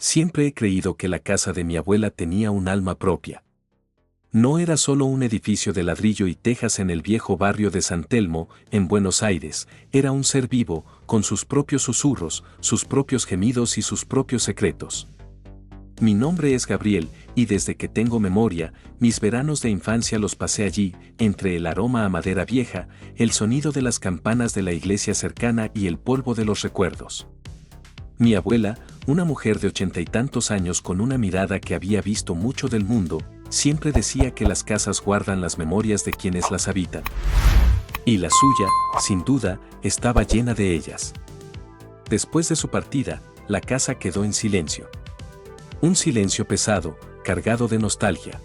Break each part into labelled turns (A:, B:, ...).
A: Siempre he creído que la casa de mi abuela tenía un alma propia. No era solo un edificio de ladrillo y tejas en el viejo barrio de San Telmo, en Buenos Aires, era un ser vivo, con sus propios susurros, sus propios gemidos y sus propios secretos. Mi nombre es Gabriel, y desde que tengo memoria, mis veranos de infancia los pasé allí, entre el aroma a madera vieja, el sonido de las campanas de la iglesia cercana y el polvo de los recuerdos. Mi abuela, una mujer de 80 y tantos años con una mirada que había visto mucho del mundo, siempre decía que las casas guardan las memorias de quienes las habitan. Y la suya, sin duda, estaba llena de ellas. Después de su partida, la casa quedó en silencio. Un silencio pesado, cargado de nostalgia.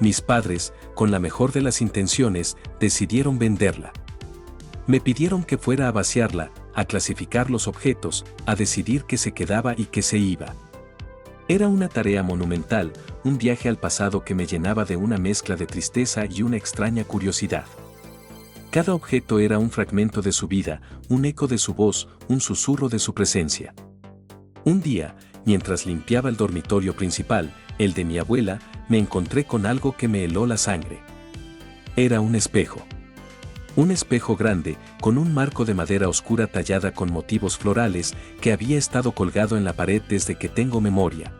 A: Mis padres, con la mejor de las intenciones, decidieron venderla. Me pidieron que fuera a vaciarla, a clasificar los objetos, a decidir qué se quedaba y qué se iba. Era una tarea monumental, un viaje al pasado que me llenaba de una mezcla de tristeza y una extraña curiosidad. Cada objeto era un fragmento de su vida, un eco de su voz, un susurro de su presencia. Un día, mientras limpiaba el dormitorio principal, el de mi abuela, me encontré con algo que me heló la sangre. Era un espejo. Un espejo grande, con un marco de madera oscura tallada con motivos florales, que había estado colgado en la pared desde que tengo memoria.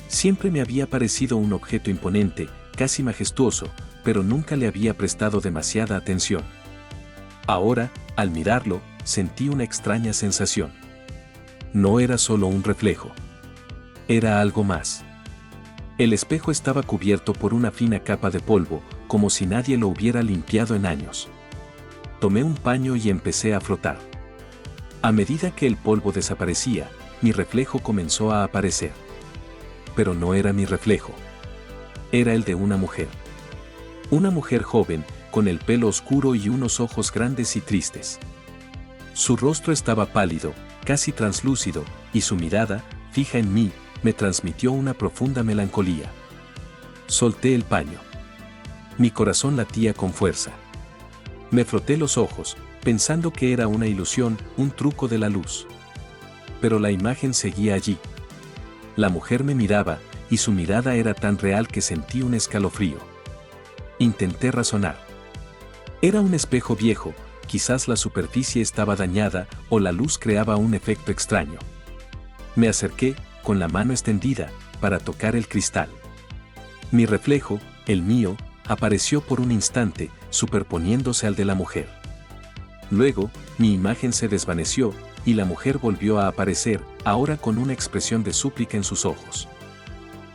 A: Siempre me había parecido un objeto imponente, casi majestuoso, pero nunca le había prestado demasiada atención. Ahora, al mirarlo, sentí una extraña sensación. No era solo un reflejo. Era algo más. El espejo estaba cubierto por una fina capa de polvo, como si nadie lo hubiera limpiado en años. Tomé un paño y empecé a frotar. A medida que el polvo desaparecía, mi reflejo comenzó a aparecer. Pero no era mi reflejo. Era el de una mujer. Una mujer joven, con el pelo oscuro y unos ojos grandes y tristes. Su rostro estaba pálido, casi translúcido, y su mirada, fija en mí, me transmitió una profunda melancolía. Solté el paño. Mi corazón latía con fuerza. Me froté los ojos, pensando que era una ilusión, un truco de la luz. Pero la imagen seguía allí. La mujer me miraba, y su mirada era tan real que sentí un escalofrío. Intenté razonar. Era un espejo viejo, quizás la superficie estaba dañada o la luz creaba un efecto extraño. Me acerqué, con la mano extendida, para tocar el cristal. Mi reflejo, el mío, apareció por un instante, superponiéndose al de la mujer. Luego, mi imagen se desvaneció, y la mujer volvió a aparecer, ahora con una expresión de súplica en sus ojos.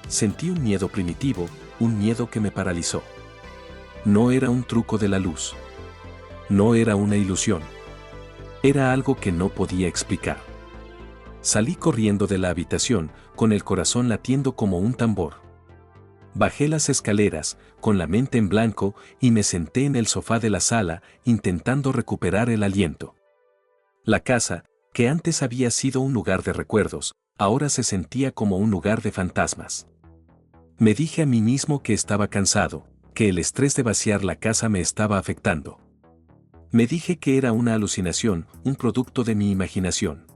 A: Sentí un miedo primitivo, un miedo que me paralizó. No era un truco de la luz. No era una ilusión. Era algo que no podía explicar. Salí corriendo de la habitación, con el corazón latiendo como un tambor. Bajé las escaleras, con la mente en blanco, y me senté en el sofá de la sala, intentando recuperar el aliento. La casa, que antes había sido un lugar de recuerdos, ahora se sentía como un lugar de fantasmas. Me dije a mí mismo que estaba cansado, que el estrés de vaciar la casa me estaba afectando. Me dije que era una alucinación, un producto de mi imaginación.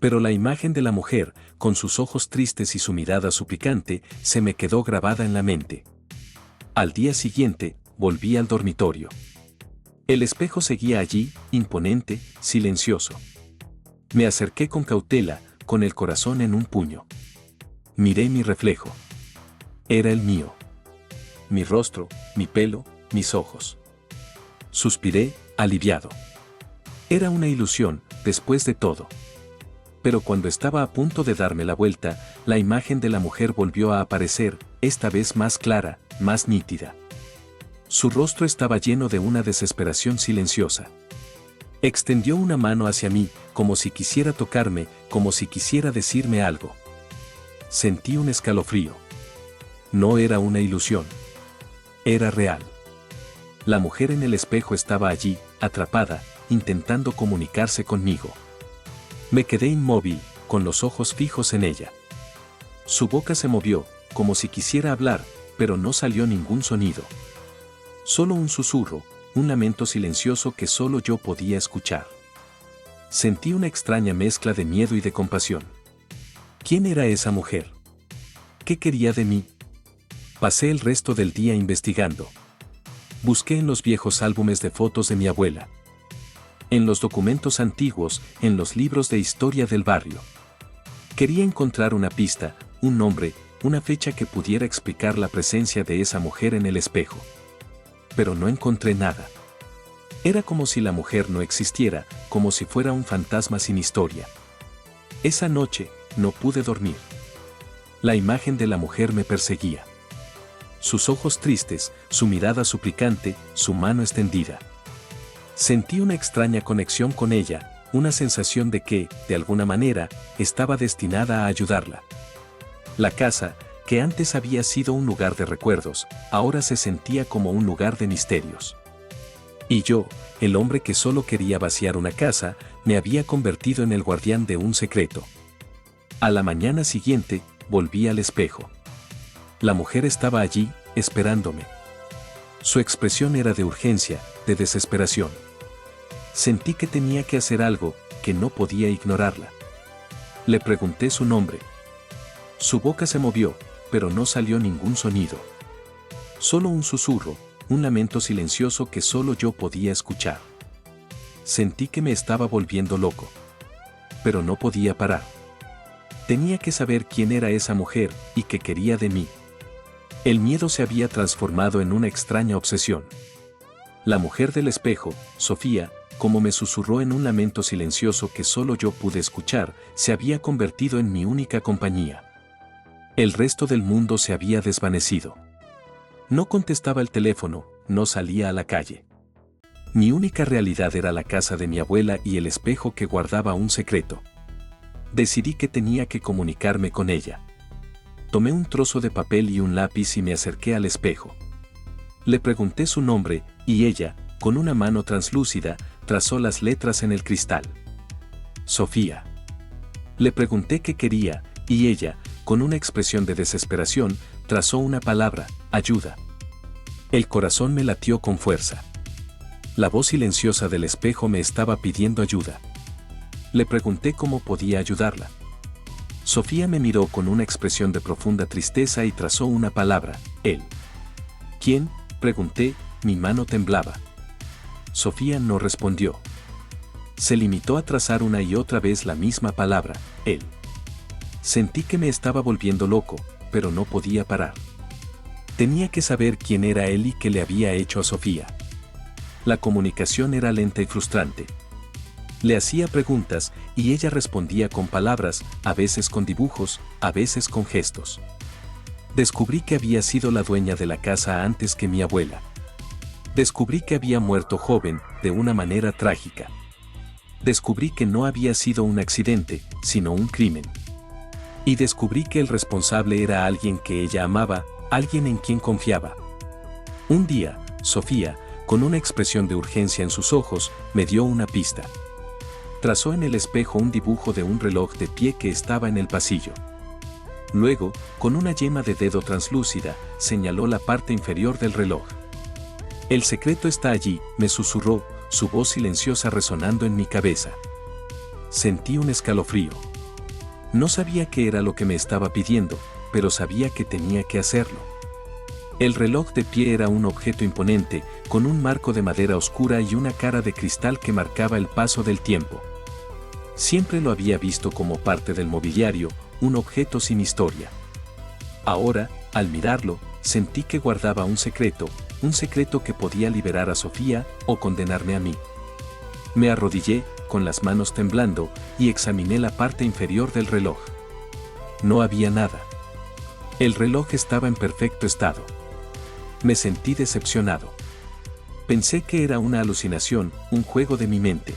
A: Pero la imagen de la mujer, con sus ojos tristes y su mirada suplicante, se me quedó grabada en la mente. Al día siguiente, volví al dormitorio. El espejo seguía allí, imponente, silencioso. Me acerqué con cautela, con el corazón en un puño. Miré mi reflejo. Era el mío. Mi rostro, mi pelo, mis ojos. Suspiré, aliviado. Era una ilusión, después de todo. Pero cuando estaba a punto de darme la vuelta, la imagen de la mujer volvió a aparecer, esta vez más clara, más nítida. Su rostro estaba lleno de una desesperación silenciosa. Extendió una mano hacia mí, como si quisiera tocarme, como si quisiera decirme algo. Sentí un escalofrío. No era una ilusión. Era real. La mujer en el espejo estaba allí, atrapada, intentando comunicarse conmigo. Me quedé inmóvil, con los ojos fijos en ella. Su boca se movió, como si quisiera hablar, pero no salió ningún sonido. Solo un susurro, un lamento silencioso que solo yo podía escuchar. Sentí una extraña mezcla de miedo y de compasión. ¿Quién era esa mujer? ¿Qué quería de mí? Pasé el resto del día investigando. Busqué en los viejos álbumes de fotos de mi abuela, en los documentos antiguos, en los libros de historia del barrio. Quería encontrar una pista, un nombre, una fecha que pudiera explicar la presencia de esa mujer en el espejo. Pero no encontré nada. Era como si la mujer no existiera, como si fuera un fantasma sin historia. Esa noche, no pude dormir. La imagen de la mujer me perseguía. Sus ojos tristes, su mirada suplicante, su mano extendida. Sentí una extraña conexión con ella, una sensación de que, de alguna manera, estaba destinada a ayudarla. La casa, que antes había sido un lugar de recuerdos, ahora se sentía como un lugar de misterios. Y yo, el hombre que solo quería vaciar una casa, me había convertido en el guardián de un secreto. A la mañana siguiente, volví al espejo. La mujer estaba allí, esperándome. Su expresión era de urgencia, de desesperación. Sentí que tenía que hacer algo, que no podía ignorarla. Le pregunté su nombre. Su boca se movió, pero no salió ningún sonido. Solo un susurro, un lamento silencioso que solo yo podía escuchar. Sentí que me estaba volviendo loco. Pero no podía parar. Tenía que saber quién era esa mujer y qué quería de mí. El miedo se había transformado en una extraña obsesión. La mujer del espejo, Sofía, como me susurró en un lamento silencioso que solo yo pude escuchar, se había convertido en mi única compañía. El resto del mundo se había desvanecido. No contestaba el teléfono, no salía a la calle. Mi única realidad era la casa de mi abuela y el espejo que guardaba un secreto. Decidí que tenía que comunicarme con ella. Tomé un trozo de papel y un lápiz y me acerqué al espejo. Le pregunté su nombre, y ella, con una mano translúcida, trazó las letras en el cristal. Sofía. Le pregunté qué quería, y ella, con una expresión de desesperación, trazó una palabra: ayuda. El corazón me latió con fuerza. La voz silenciosa del espejo me estaba pidiendo ayuda. Le pregunté cómo podía ayudarla. Sofía me miró con una expresión de profunda tristeza y trazó una palabra: él. ¿Quién?, pregunté, mi mano temblaba. Sofía no respondió. Se limitó a trazar una y otra vez la misma palabra: él. Sentí que me estaba volviendo loco, pero no podía parar. Tenía que saber quién era él y qué le había hecho a Sofía. La comunicación era lenta y frustrante. Le hacía preguntas y ella respondía con palabras, a veces con dibujos, a veces con gestos. Descubrí que había sido la dueña de la casa antes que mi abuela. Descubrí que había muerto joven, de una manera trágica. Descubrí que no había sido un accidente, sino un crimen. Y descubrí que el responsable era alguien que ella amaba, alguien en quien confiaba. Un día, Sofía, con una expresión de urgencia en sus ojos, me dio una pista. Trazó en el espejo un dibujo de un reloj de pie que estaba en el pasillo. Luego, con una yema de dedo translúcida, señaló la parte inferior del reloj. El secreto está allí, me susurró, su voz silenciosa resonando en mi cabeza. Sentí un escalofrío. No sabía qué era lo que me estaba pidiendo, pero sabía que tenía que hacerlo. El reloj de pie era un objeto imponente, con un marco de madera oscura y una cara de cristal que marcaba el paso del tiempo. Siempre lo había visto como parte del mobiliario, un objeto sin historia. Ahora, al mirarlo, sentí que guardaba un secreto que podía liberar a Sofía o condenarme a mí. Me arrodillé, con las manos temblando, y examiné la parte inferior del reloj. No había nada. El reloj estaba en perfecto estado. Me sentí decepcionado. Pensé que era una alucinación, un juego de mi mente.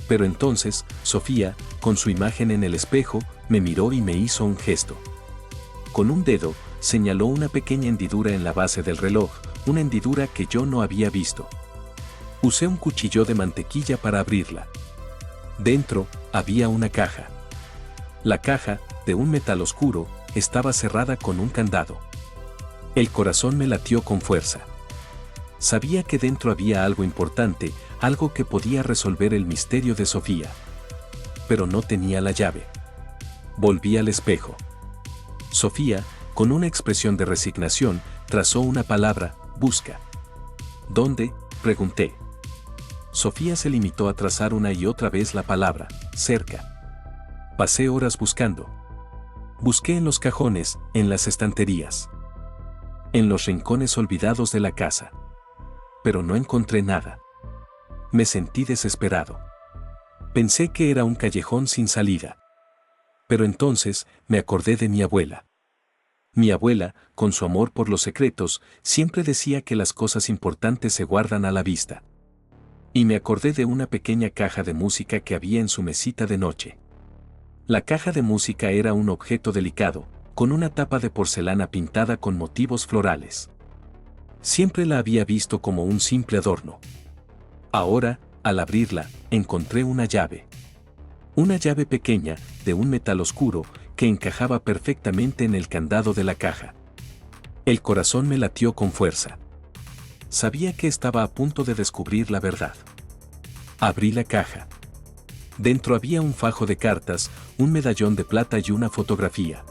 A: Pero entonces, Sofía, con su imagen en el espejo, me miró y me hizo un gesto. Con un dedo, señaló una pequeña hendidura en la base del reloj, una hendidura que yo no había visto. Usé un cuchillo de mantequilla para abrirla. Dentro, había una caja. La caja, de un metal oscuro, estaba cerrada con un candado. El corazón me latió con fuerza. Sabía que dentro había algo importante, algo que podía resolver el misterio de Sofía. Pero no tenía la llave. Volví al espejo. Sofía, con una expresión de resignación, trazó una palabra: busca. ¿Dónde?, pregunté. Sofía se limitó a trazar una y otra vez la palabra: cerca. Pasé horas buscando. Busqué en los cajones, en las estanterías, en los rincones olvidados de la casa. Pero no encontré nada. Me sentí desesperado. Pensé que era un callejón sin salida. Pero entonces me acordé de mi abuela. Mi abuela, con su amor por los secretos, siempre decía que las cosas importantes se guardan a la vista. Y me acordé de una pequeña caja de música que había en su mesita de noche. La caja de música era un objeto delicado, con una tapa de porcelana pintada con motivos florales. Siempre la había visto como un simple adorno. Ahora, al abrirla, encontré una llave. Una llave pequeña, de un metal oscuro, que encajaba perfectamente en el candado de la caja. El corazón me latió con fuerza. Sabía que estaba a punto de descubrir la verdad. Abrí la caja. Dentro había un fajo de cartas, un medallón de plata y una fotografía.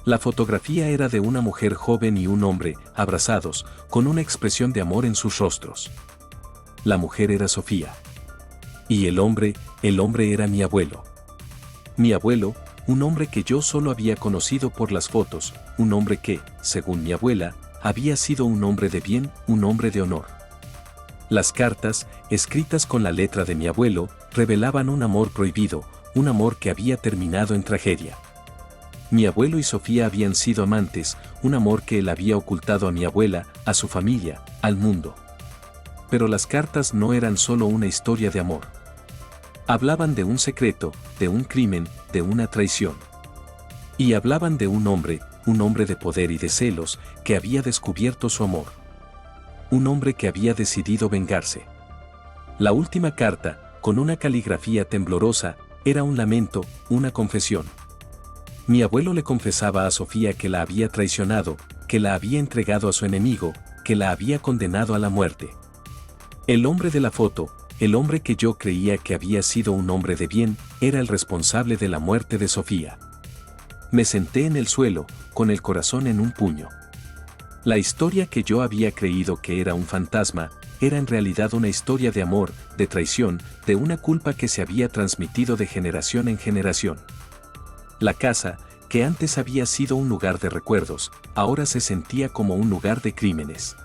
A: La fotografía era de una mujer joven y un hombre, abrazados, con una expresión de amor en sus rostros. La mujer era Sofía. Y el hombre era mi abuelo. Mi abuelo, un hombre que yo solo había conocido por las fotos, un hombre que, según mi abuela, había sido un hombre de bien, un hombre de honor. Las cartas, escritas con la letra de mi abuelo, revelaban un amor prohibido, un amor que había terminado en tragedia. Mi abuelo y Sofía habían sido amantes, un amor que él había ocultado a mi abuela, a su familia, al mundo. Pero las cartas no eran solo una historia de amor. Hablaban de un secreto, de un crimen, de una traición. Y hablaban de un hombre de poder y de celos, que había descubierto su amor. Un hombre que había decidido vengarse. La última carta, con una caligrafía temblorosa, era un lamento, una confesión. Mi abuelo le confesaba a Sofía que la había traicionado, que la había entregado a su enemigo, que la había condenado a la muerte. El hombre de la foto, el hombre que yo creía que había sido un hombre de bien, era el responsable de la muerte de Sofía. Me senté en el suelo, con el corazón en un puño. La historia que yo había creído que era un fantasma, era en realidad una historia de amor, de traición, de una culpa que se había transmitido de generación en generación. La casa, que antes había sido un lugar de recuerdos, ahora se sentía como un lugar de crímenes.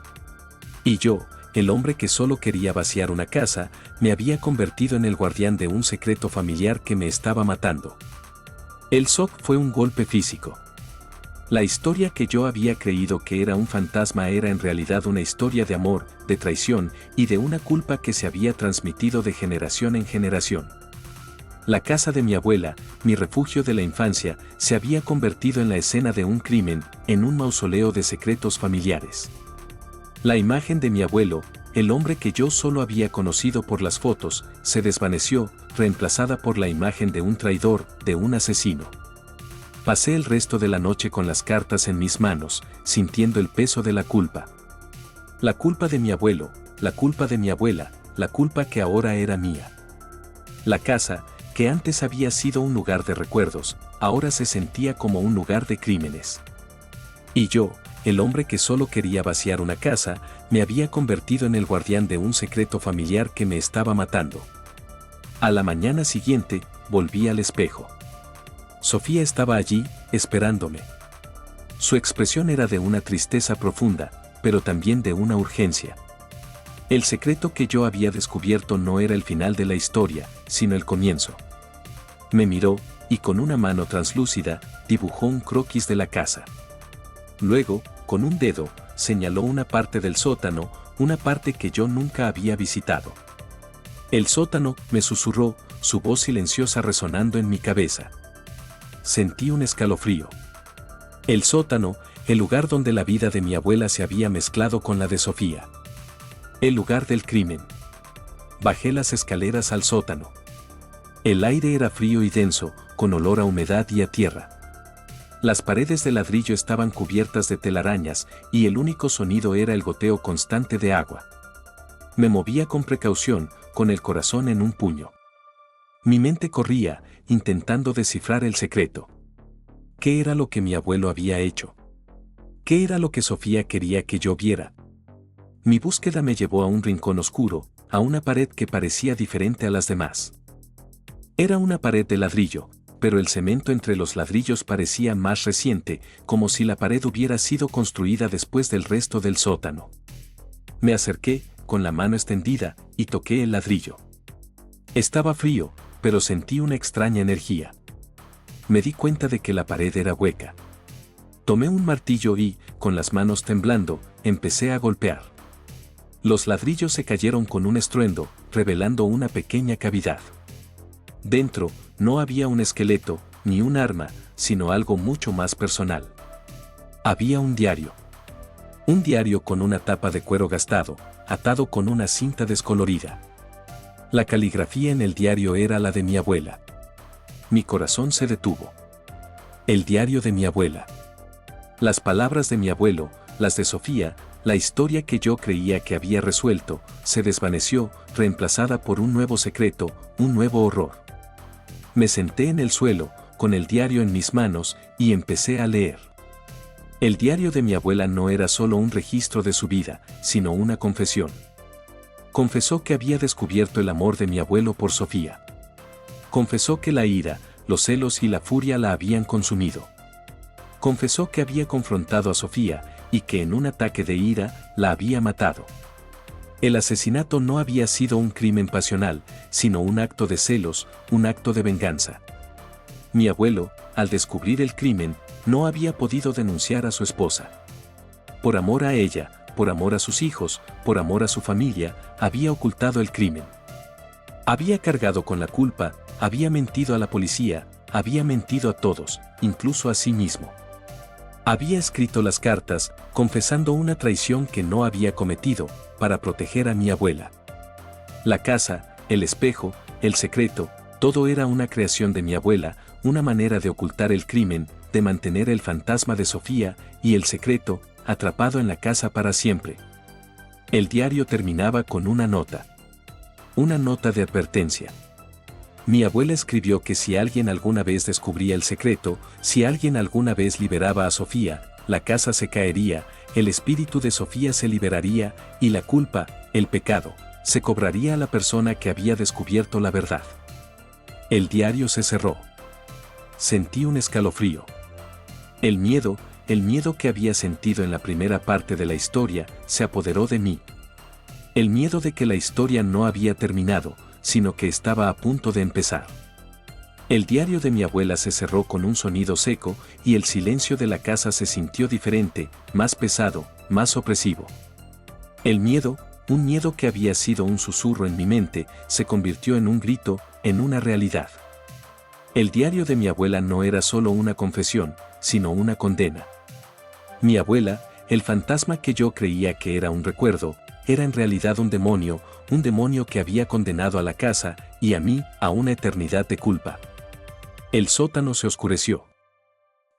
A: Y yo, el hombre que solo quería vaciar una casa, me había convertido en el guardián de un secreto familiar que me estaba matando. El shock fue un golpe físico. La historia que yo había creído que era un fantasma era en realidad una historia de amor, de traición y de una culpa que se había transmitido de generación en generación. La casa de mi abuela, mi refugio de la infancia, se había convertido en la escena de un crimen, en un mausoleo de secretos familiares. La imagen de mi abuelo, el hombre que yo solo había conocido por las fotos, se desvaneció, reemplazada por la imagen de un traidor, de un asesino. Pasé el resto de la noche con las cartas en mis manos, sintiendo el peso de la culpa. La culpa de mi abuelo, la culpa de mi abuela, la culpa que ahora era mía. La casa, que antes había sido un lugar de recuerdos, ahora se sentía como un lugar de crímenes. Y yo, el hombre que solo quería vaciar una casa, me había convertido en el guardián de un secreto familiar que me estaba matando. A la mañana siguiente, volví al espejo. Sofía estaba allí, esperándome. Su expresión era de una tristeza profunda, pero también de una urgencia. El secreto que yo había descubierto no era el final de la historia, sino el comienzo. Me miró, y con una mano translúcida, dibujó un croquis de la casa. Luego, con un dedo, señaló una parte del sótano, una parte que yo nunca había visitado. El sótano, me susurró, su voz silenciosa resonando en mi cabeza. Sentí un escalofrío. El sótano, el lugar donde la vida de mi abuela se había mezclado con la de Sofía. El lugar del crimen. Bajé las escaleras al sótano. El aire era frío y denso, con olor a humedad y a tierra. Las paredes de ladrillo estaban cubiertas de telarañas, y el único sonido era el goteo constante de agua. Me movía con precaución, con el corazón en un puño. Mi mente corría, intentando descifrar el secreto. ¿Qué era lo que mi abuelo había hecho? ¿Qué era lo que Sofía quería que yo viera? Mi búsqueda me llevó a un rincón oscuro, a una pared que parecía diferente a las demás. Era una pared de ladrillo, pero el cemento entre los ladrillos parecía más reciente, como si la pared hubiera sido construida después del resto del sótano. Me acerqué, con la mano extendida, y toqué el ladrillo. Estaba frío, pero sentí una extraña energía. Me di cuenta de que la pared era hueca. Tomé un martillo y, con las manos temblando, empecé a golpear. Los ladrillos se cayeron con un estruendo, revelando una pequeña cavidad. Dentro, no había un esqueleto, ni un arma, sino algo mucho más personal. Había un diario. Un diario con una tapa de cuero gastado, atado con una cinta descolorida. La caligrafía en el diario era la de mi abuela. Mi corazón se detuvo. El diario de mi abuela. Las palabras de mi abuelo, las de Sofía, la historia que yo creía que había resuelto, se desvaneció, reemplazada por un nuevo secreto, un nuevo horror. Me senté en el suelo, con el diario en mis manos, y empecé a leer. El diario de mi abuela no era solo un registro de su vida, sino una confesión. Confesó que había descubierto el amor de mi abuelo por Sofía. Confesó que la ira, los celos y la furia la habían consumido. Confesó que había confrontado a Sofía, y que en un ataque de ira, la había matado. El asesinato no había sido un crimen pasional, sino un acto de celos, un acto de venganza. Mi abuelo, al descubrir el crimen, no había podido denunciar a su esposa. Por amor a ella, por amor a sus hijos, por amor a su familia, había ocultado el crimen. Había cargado con la culpa, había mentido a la policía, había mentido a todos, incluso a sí mismo. Había escrito las cartas, confesando una traición que no había cometido, para proteger a mi abuela. La casa, el espejo, el secreto, todo era una creación de mi abuela, una manera de ocultar el crimen, de mantener el fantasma de Sofía, y el secreto, atrapado en la casa para siempre. El diario terminaba con una nota. Una nota de advertencia. Mi abuela escribió que si alguien alguna vez descubría el secreto, si alguien alguna vez liberaba a Sofía, la casa se caería, el espíritu de Sofía se liberaría, y la culpa, el pecado, se cobraría a la persona que había descubierto la verdad. El diario se cerró. Sentí un escalofrío. El miedo que había sentido en la primera parte de la historia, se apoderó de mí. El miedo de que la historia no había terminado, sino que estaba a punto de empezar. El diario de mi abuela se cerró con un sonido seco, y el silencio de la casa se sintió diferente, más pesado, más opresivo. El miedo, un miedo que había sido un susurro en mi mente, se convirtió en un grito, en una realidad. El diario de mi abuela no era solo una confesión, sino una condena. Mi abuela, el fantasma que yo creía que era un recuerdo, era en realidad un demonio que había condenado a la casa, y a mí, a una eternidad de culpa. El sótano se oscureció.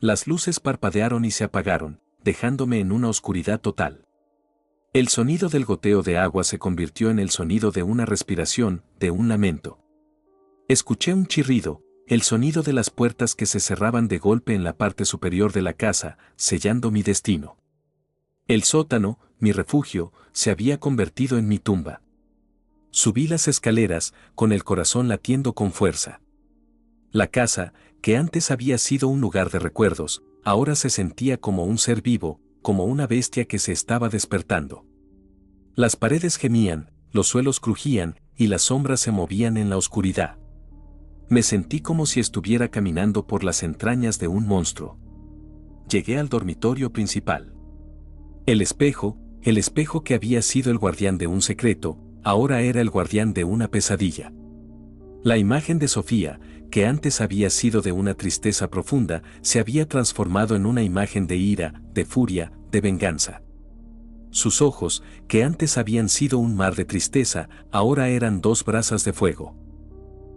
A: Las luces parpadearon y se apagaron, dejándome en una oscuridad total. El sonido del goteo de agua se convirtió en el sonido de una respiración, de un lamento. Escuché un chirrido, el sonido de las puertas que se cerraban de golpe en la parte superior de la casa, sellando mi destino. El sótano, mi refugio, se había convertido en mi tumba. Subí las escaleras, con el corazón latiendo con fuerza. La casa, que antes había sido un lugar de recuerdos, ahora se sentía como un ser vivo, como una bestia que se estaba despertando. Las paredes gemían, los suelos crujían, y las sombras se movían en la oscuridad. Me sentí como si estuviera caminando por las entrañas de un monstruo. Llegué al dormitorio principal. El espejo que había sido el guardián de un secreto, ahora era el guardián de una pesadilla. La imagen de Sofía, que antes había sido de una tristeza profunda, se había transformado en una imagen de ira, de furia, de venganza. Sus ojos, que antes habían sido un mar de tristeza, ahora eran dos brasas de fuego.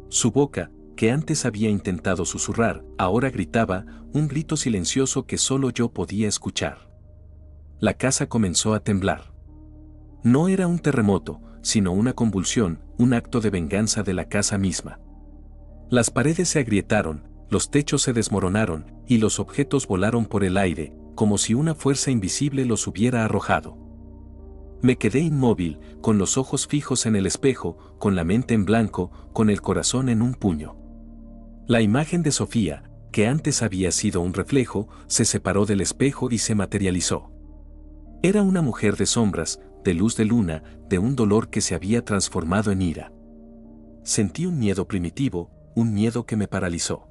A: Su boca, que antes había intentado susurrar, ahora gritaba, un grito silencioso que solo yo podía escuchar. La casa comenzó a temblar. No era un terremoto, sino una convulsión, un acto de venganza de la casa misma. Las paredes se agrietaron, los techos se desmoronaron, y los objetos volaron por el aire, como si una fuerza invisible los hubiera arrojado. Me quedé inmóvil, con los ojos fijos en el espejo, con la mente en blanco, con el corazón en un puño. La imagen de Sofía, que antes había sido un reflejo, se separó del espejo y se materializó. Era una mujer de sombras, de luz de luna, de un dolor que se había transformado en ira. Sentí un miedo primitivo, un miedo que me paralizó.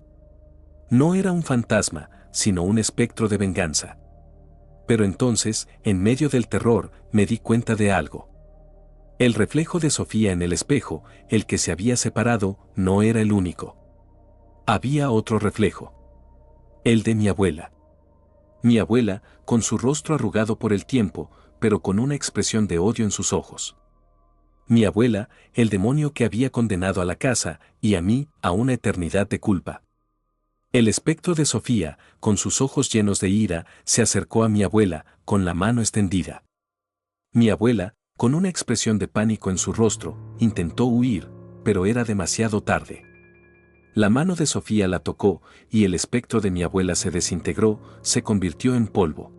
A: No era un fantasma, sino un espectro de venganza. Pero entonces, en medio del terror, me di cuenta de algo. El reflejo de Sofía en el espejo, el que se había separado, no era el único. Había otro reflejo. El de mi abuela. Mi abuela, con su rostro arrugado por el tiempo, pero con una expresión de odio en sus ojos. Mi abuela, el demonio que había condenado a la casa, y a mí, a una eternidad de culpa. El espectro de Sofía, con sus ojos llenos de ira, se acercó a mi abuela, con la mano extendida. Mi abuela, con una expresión de pánico en su rostro, intentó huir, pero era demasiado tarde. La mano de Sofía la tocó, y el espectro de mi abuela se desintegró, se convirtió en polvo.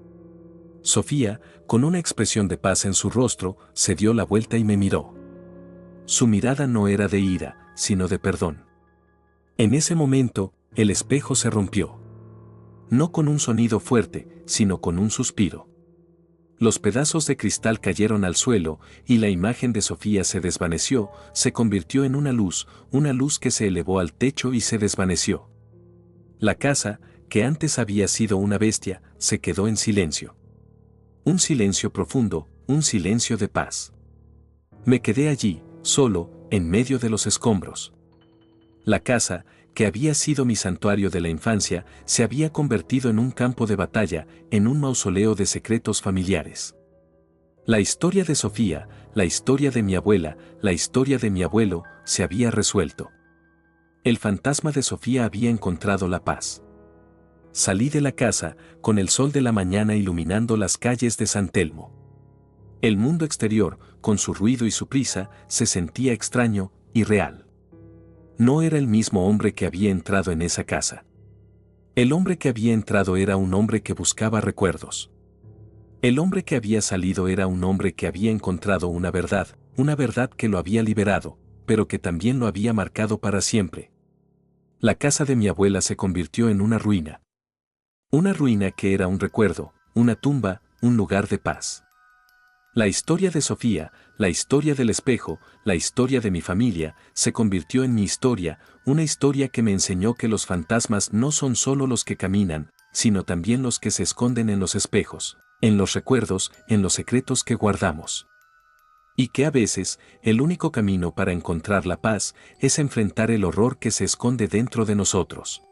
A: Sofía, con una expresión de paz en su rostro, se dio la vuelta y me miró. Su mirada no era de ira, sino de perdón. En ese momento, el espejo se rompió. No con un sonido fuerte, sino con un suspiro. Los pedazos de cristal cayeron al suelo, y la imagen de Sofía se desvaneció, se convirtió en una luz que se elevó al techo y se desvaneció. La casa, que antes había sido una bestia, se quedó en silencio. Un silencio profundo, un silencio de paz. Me quedé allí, solo, en medio de los escombros. La casa, que había sido mi santuario de la infancia, se había convertido en un campo de batalla, en un mausoleo de secretos familiares. La historia de Sofía, la historia de mi abuela, la historia de mi abuelo, se había resuelto. El fantasma de Sofía había encontrado la paz. Salí de la casa, con el sol de la mañana iluminando las calles de San Telmo. El mundo exterior, con su ruido y su prisa, se sentía extraño y real. No era el mismo hombre que había entrado en esa casa. El hombre que había entrado era un hombre que buscaba recuerdos. El hombre que había salido era un hombre que había encontrado una verdad que lo había liberado, pero que también lo había marcado para siempre. La casa de mi abuela se convirtió en una ruina. Una ruina que era un recuerdo, una tumba, un lugar de paz. La historia de Sofía, la historia del espejo, la historia de mi familia, se convirtió en mi historia, una historia que me enseñó que los fantasmas no son solo los que caminan, sino también los que se esconden en los espejos, en los recuerdos, en los secretos que guardamos. Y que a veces, el único camino para encontrar la paz es enfrentar el horror que se esconde dentro de nosotros.